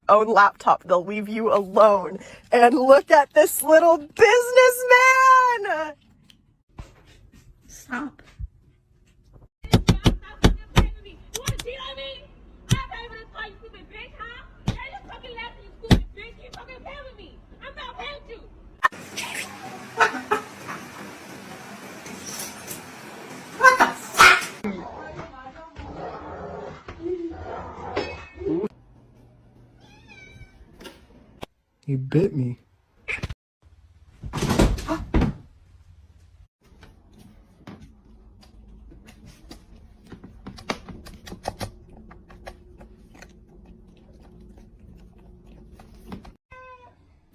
own laptop. They'll leave you alone. And look at this little businessman! Stop. He bit me.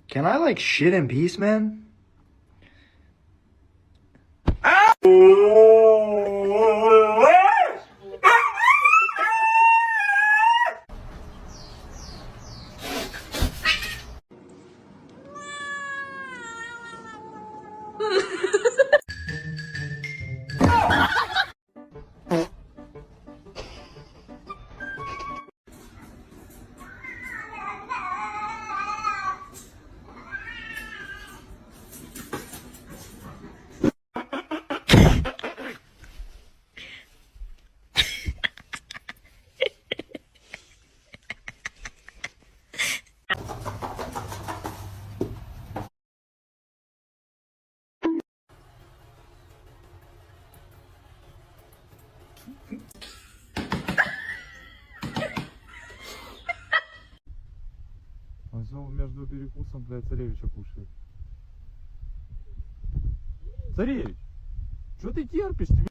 Can I like shit in peace, man? Он снова между перекусом, блядь, царевича кушает. Царевич, что ты терпишь? Тебе?